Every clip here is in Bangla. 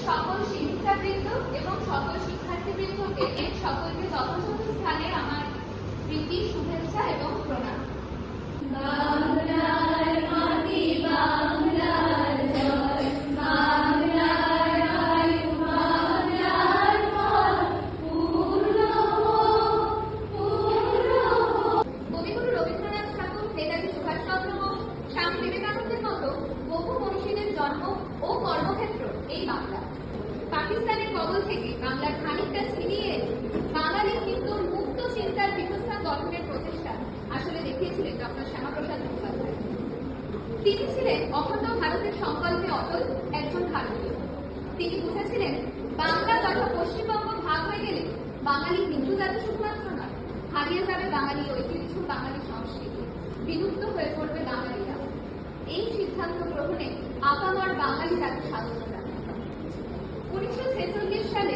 সকল শিক্ষাবৃন্দ এবং সকল শিক্ষার্থীবৃন্দকে সকলকে যথাযথ স্থানে আমার প্রীতি, শুভেচ্ছা এবং প্রণাম। বাংলার মাটি, বাংলার জয়, বাংলার আয়ু, বাংলার ফল পূর্ণ হোক, পূর্ণ হোক। কবিগুরু রবীন্দ্রনাথ ঠাকুর, নেতাজি সুভাষচন্দ্র বোস, স্বামী বিবেকানন্দের মতো বহু মনীষীদের জন্ম ও কর্মক্ষেত্র এই বাংলা। পাকিস্তানের কবল থেকে বাংলার খানিকটা ছিনিয়ে বাঙালি হিন্দুর মুক্ত চিন্তার পীঠস্থান গঠনের প্রচেষ্টা আসলে দেখিয়েছিলেন ডক্টর শ্যামাপ্রসাদ মুখোপাধ্যায়। তিনি ছিলেন অখণ্ড ভারতের সংকল্পে অটল একজন ভারতীয়। তিনি বুঝেছিলেন বাংলা তথা পশ্চিমবঙ্গ ভাগ হয়ে গেলে বাঙালি হিন্দু জাতি শুধুমাত্র নয়, হারিয়ে যাবে বাঙালি ঐতিহ্য, বাঙালি সংস্কৃতি, বিলুপ্ত হয়ে পড়বে বাঙালিরা। এই সিদ্ধান্ত গ্রহণে আপামর বাঙালি তাকে স্বাগত জানায়। 1946 সালে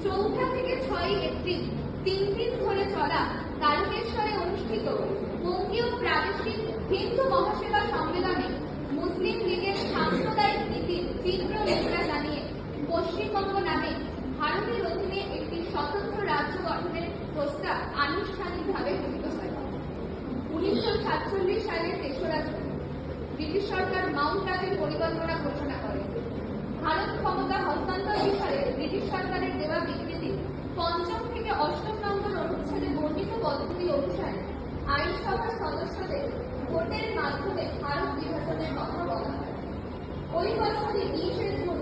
4 থেকে 6 এপ্রিল 3 দিন ধরে চলা তারকেশ্বরে অনুষ্ঠিত বঙ্গীয় প্রাদেশিক হিন্দু মহাসেবা সম্মেলনে মুসলিম লীগের সাম্প্রদায়িক নীতির তীব্র নিন্দা জানিয়ে পশ্চিমবঙ্গ নামে ভারতের অধীনে একটি স্বতন্ত্র রাজ্য গঠনের প্রস্তাব আনুষ্ঠানিকভাবে গৃহীত হয়। 1947 সালের 3রা জুন ব্রিটিশ সরকার মাউন্ট আবের পরিকল্পনা ঘোষণা করে। ভারত ক্ষমতা হস্তান্তর বিষয়ে ব্রিটিশ সরকারের দেওয়া বিবৃতি 5ম থেকে 8ম নম্বর অনুচ্ছেদে বর্ণিত পদ্ধতি অনুসারে আইনসভার সদস্যদের ভোটের মাধ্যমে ভারত বিভাজনের কথা বলা হয়। ওই বছরই 20 জুন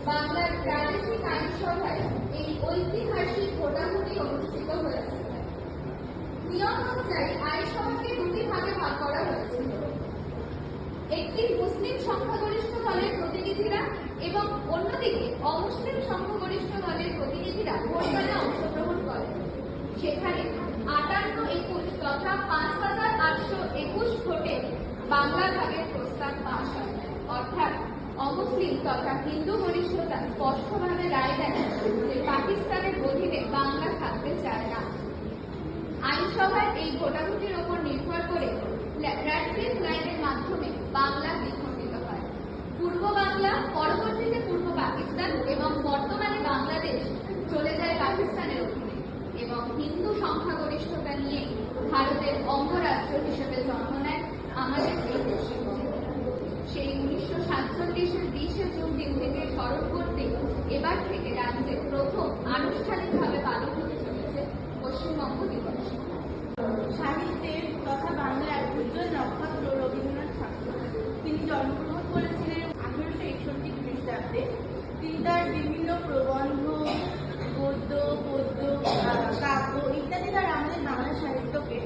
বাংলার প্রাদেশিক আইনসভায় এই ঐতিহাসিক ভোটাভুটি অনুষ্ঠিত হয়েছে। নিয়ম অনুযায়ী আইনসভাকে 2টি ভাগে ভাগ করা হয়েছিল। একটি মুসলিম সংখ্যাগরিষ্ঠ দলের প্রতিনিধিরা এবং অন্যদিকে অমুসলিম সংখ্যাগরিষ্ঠ দলের প্রতিনিধিরা ভোটদানে অংশগ্রহণ করেন। সেখানে 58-21 তথা 5821 ভোটে বাংলা ভাগের প্রস্তাব পাস হয়। অর্থাৎ অমুসলিম তথা হিন্দু গরিষ্ঠতা স্পষ্টভাবে রায় দেন যে পাকিস্তানের অধীনে বাংলা থাকতে চায় না। আইনসভায় এই ভোটাভুটির ওপর নির্ভর করে র্যাডক্লিফ লাইনের মাধ্যমে বাংলা বিখণ্ডিত হয়। পূর্ব বাংলা, পরবর্তীতে পূর্ব পাকিস্তান এবং বর্তমানে বাংলাদেশ চলে যায় পাকিস্তানের অধীনে এবং হিন্দু সংখ্যাগরিষ্ঠতা নিয়ে ভারতের অঙ্গরাজ্য হিসেবে জন্ম নেয় আমাদের এই পশ্চিমবঙ্গ। সেই 1947-এর 20 জুন দিনটিকে স্মরণ করতে এবার থেকে রাজ্যে প্রথম আনুষ্ঠানিকভাবে পালন হতে চলেছে পশ্চিমবঙ্গ দিবস। সাহিত্যের তথা বাংলার উজ্জ্বল নক্ষত্র রবীন্দ্রনাথ ঠাকুর। তিনি জন্মগ্রহণ করেছিলেন 1861 খ্রিস্টাব্দে। তিনি তার বিভিন্ন প্রবন্ধ, গদ্য, পদ্য, কাব্য ইত্যাদি দ্বারা আমাদের বাংলা সাহিত্যকে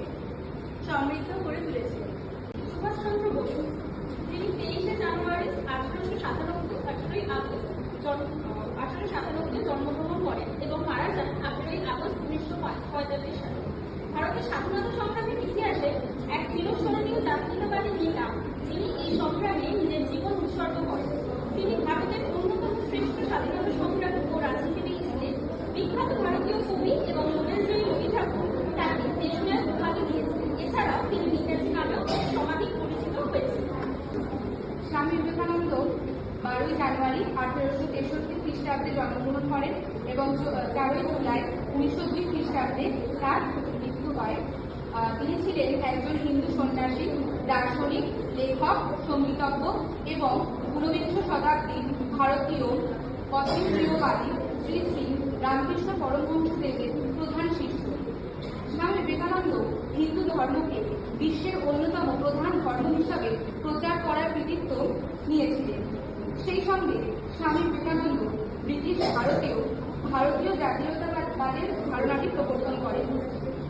সমৃদ্ধ করে তুলেছিলেন। সুভাষচন্দ্র বসু, তিনি 23 জানুয়ারি 1897 18ই আগস্ট 1897 জন্মগ্রহণ করেন এবং মারা যান 18ই আগস্ট 1945 সালে। ভারতের স্বাধীনতা সংগ্রামের ইতিহাসে এক চিরস্মরণীয় জাতীয়তাবাদী নেতা, যিনি এই সংগ্রামে নিজের জীবন উৎসর্গ করেন। তিনি ভারতের অন্যতম শ্রেষ্ঠ স্বাধীনতা সংগ্রামী ও রাজনীতিবিদ ছিলেন। বিখ্যাত ভারতীয় কবি এবং নোবেলজয়ী রবি ঠাকুর তাকে দেশনায়ক উপাধি দিয়েছিলেন। এছাড়াও তিনি নেতাজি নামেও সমাধিক পরিচিত হয়েছিলেন। স্বামী বিবেকানন্দ 12 জানুয়ারি 1863 খ্রিস্টাব্দে জন্মগ্রহণ করেন এবং 4 জুলাই 1902 খ্রিস্টাব্দে তার মৃত্যু হয়। তিনি ছিলেন একজন হিন্দু সন্ন্যাসী, দার্শনিক, লেখক, সঙ্গীতজ্ঞ এবং 19বিংশ শতাব্দীর ভারতীয় অতীন্দ্রিয়বাদী শ্রী শ্রী রামকৃষ্ণ পরমহংসদেবের প্রধান শিষ্য। স্বামী বিবেকানন্দ হিন্দু ধর্মকে বিশ্বের অন্যতম প্রধান ধর্ম হিসাবে প্রচার করার কৃতিত্ব নিয়েছিলেন। সেই সঙ্গে স্বামী বিবেকানন্দ ব্রিটিশ ভারতেও ভারতীয় জাতীয়তাবাদের ধারণাটি প্রবর্তন করেন।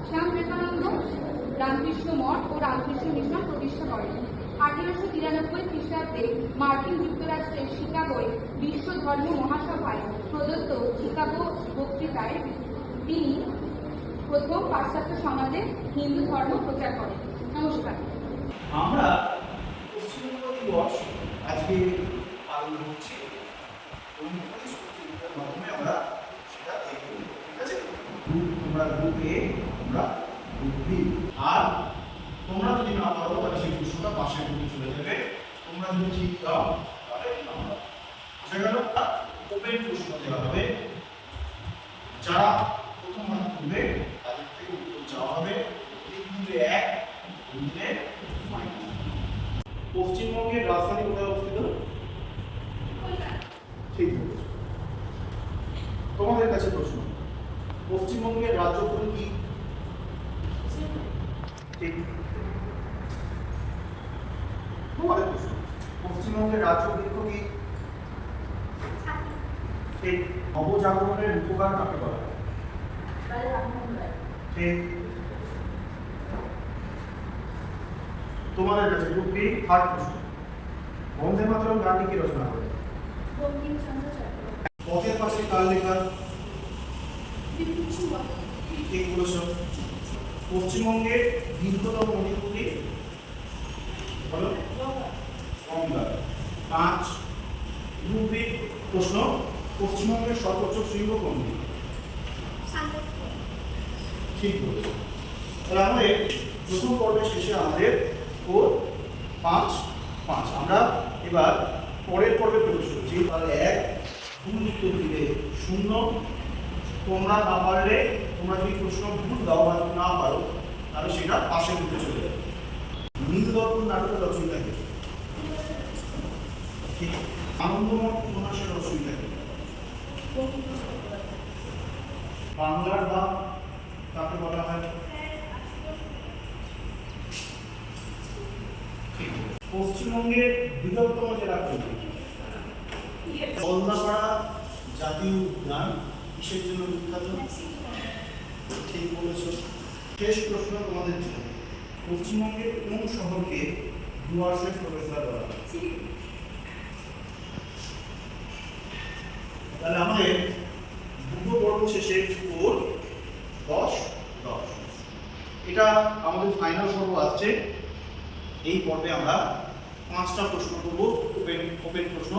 স্বামী বিবেকানন্দ রামকৃষ্ণ মঠ ও রামকৃষ্ণ মিশন প্রতিষ্ঠা করেন। 1893 খ্রিস্টাব্দে মার্কিন যুক্তরাষ্ট্রের শিকাগোয় বিশ্ব ধর্ম মহাসভায় প্রদত্ত শিকাগো বক্তৃতায় তিনি প্রথম পাশ্চাত্য সমাজে হিন্দু ধর্ম প্রচার করেন। নমস্কার। আমরা পশ্চিমবঙ্গ দিবস আজকে পালন হচ্ছে এবং মাধ্যমে আমরা সেটা দেখব। ঠিক আছে, তোমরা গ্রুপে তোমরা গ্রুপে আর তোমরা যদি না পারো তাহলে সেই প্রশ্নটা পাশে চলে যাবে। তোমরা যদি ঠিক দাও তাহলে আমরা বুঝে গেল। ওপেন প্রশ্ন দেওয়া হবে, যারা প্রথম হাত তুলবে তাদের থেকে উত্তর চাওয়া হবে। 3 × 1 পশ্চিমবঙ্গের রাজধানী কোথায় অবস্থিত? ঠিক বলেছ। তোমাদের কাছে প্রশ্ন, পশ্চিমবঙ্গের রাজ্যফল কি? ঠিক। তোমাদের প্রশ্ন, পশ্চিমবঙ্গের রাজ্য বৃক্ষ কি? ঠিক। নবজাগরণের উপকার কাকে বলা হয়? ঠিক। তোমাদের কাছে গ্রুপ বি থার্ড প্রশ্ন, বন্দে মাতরম গানটি কে রচনা করে? পথের পাশে কার লেখা? ঠিক বলেছ। পশ্চিমবঙ্গের দীর্ঘতম নদী কোনটি? বলো। গঙ্গা। 5 গ্রুপ বি প্রশ্ন, পশ্চিমবঙ্গের সর্বোচ্চ শৃঙ্গ কোনটি? ঠিক বলেছ। তাহলে আমাদের প্রথম পর্বের শেষে আমাদের 4 5 5। আমরা এবার পরের পর্বে প্রবেশ করছি। তাহলে 1 ভুল উত্তর দিলে 0। তোমরা না পারলে, তোমরা যদি প্রশ্ন ভুল দাও বা না পারো তাহলে সেটা পাশের দিকে চলে যাবে। নীলদর্পণ নাটকের রচয়িতা কে? ঠিক। আনন্দমঠ উপন্যাসের রচয়িতা কে? বাংলার বাপ কাকে বলা হয়? পশ্চিমবঙ্গের বৃহত্তম জেলা কোনটি? জলদাপাড়া জাতীয় উদ্যান কিসের জন্য বিখ্যাত? ঠিক বলেছ। শেষ প্রশ্ন তোমাদের জন্য, পশ্চিমবঙ্গের কোন শহরকে ডুয়ার্সের প্রফেসর বলা হয়? তাহলে আমাদের দুটো পর্ব শেষে 4 10 10। এটা আমাদের ফাইনাল পর্ব আসছে। এই পর্বে আমরা 5টা প্রশ্ন করব, ওপেন প্রশ্ন।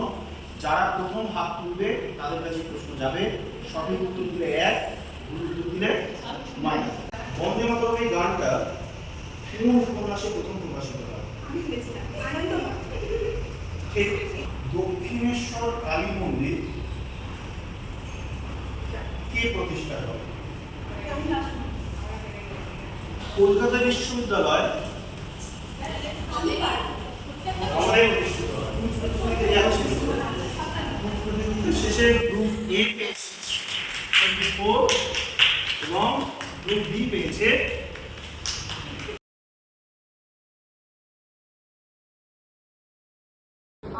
যারা প্রথম হাত তুলবে তাদের কাছে প্রশ্ন যাবে। সঠিক উত্তর দিলে 1, ভুল উত্তর দিলে -। বন্দে মাতরম এই গানটা কোন উপন্যাসে প্রথম প্রকাশিত হয়? ঠিক। দক্ষিণেশ্বর কালী মন্দির কে প্রতিষ্ঠা করে? কলকাতা বিশ্ববিদ্যালয় আমাদের প্রতিষ্ঠিত হয়। শেষে গ্রুপ এ পেয়েছে 24 এবং গ্রুপ বি পেয়েছে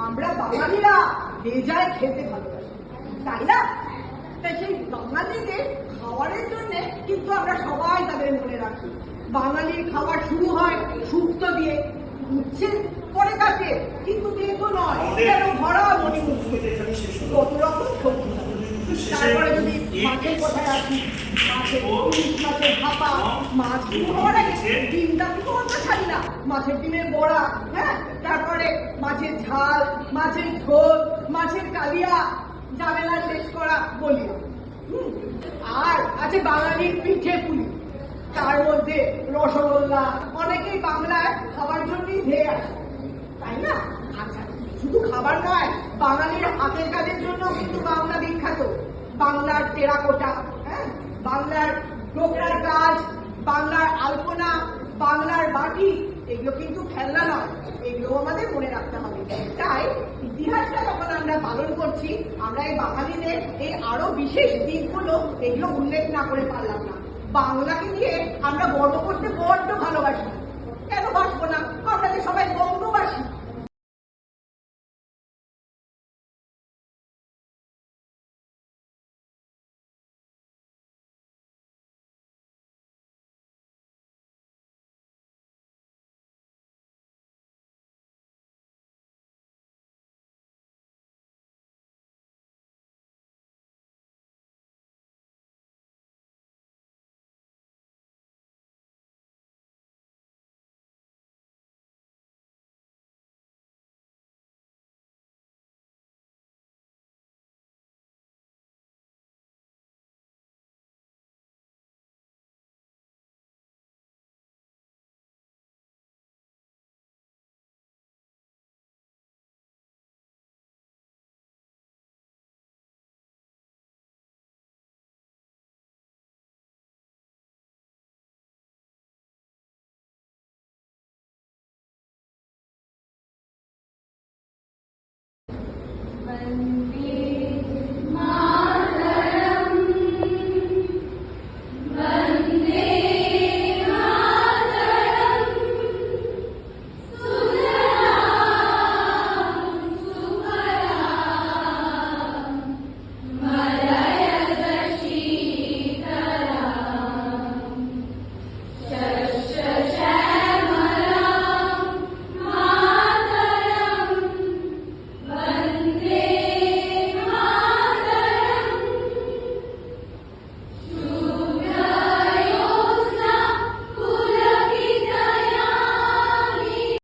আমরা বাঙালিরা বেজায় খেতে ভালোবাসি, তাই না? তাই সেই বাঙালিদের খাবারের জন্য কিন্তু আমরা সবাই তাদের মনে রাখি। বাঙালির খাবার শুরু হয় শুক্তো দিয়ে, উচ্ছে পরে কাটে, কিন্তু দেখো নয়, যেন ভরা মণিমুখী কত রকম সবজি। তারপরে যদি মাছের কোথায় আসি, মাছের ইলিশ মাছের ভাপা, মাছ শুরু হওয়ার আগে ডিমটা কিন্তু অন্য ছাড়ি না, মাছের ডিমের বড়া, হ্যাঁ, তারপরে মাছের ঝাল, মাছের ঝোল, মাছের কালিয়া, জামেলা শেষ করা বলি। আর আছে বাঙালির পিঠে পুলি, তার মধ্যে রসগোল্লা। অনেকেই বাংলায় খাবার জন্যই ধেয়ে আসে, তাই না? আচ্ছা, শুধু খাবার নয়, বাঙালির হাতের কাজের জন্য কিন্তু বাংলা বিখ্যাত। বাংলার টেরাকোটা, হ্যাঁ, বাংলার ডোকরার কাজ, বাংলার আলপনা, বাংলার বাটি, এগুলো কিন্তু খেলনা নয়, এগুলো আমাদের মনে রাখতে হবে। তাই ইতিহাসটা যখন আমরা পালন করছি, আমরা এই বাঙালিদের এই আরো বিশেষ দিকগুলো এগুলো উল্লেখ না করে পারলাম না। বাংলাকে নিয়ে আমরা গর্ব করতে বড্ড ভালোবাসি, কেন বাসবো না? আমরা যে সবাই বঙ্গবাসী। আহ,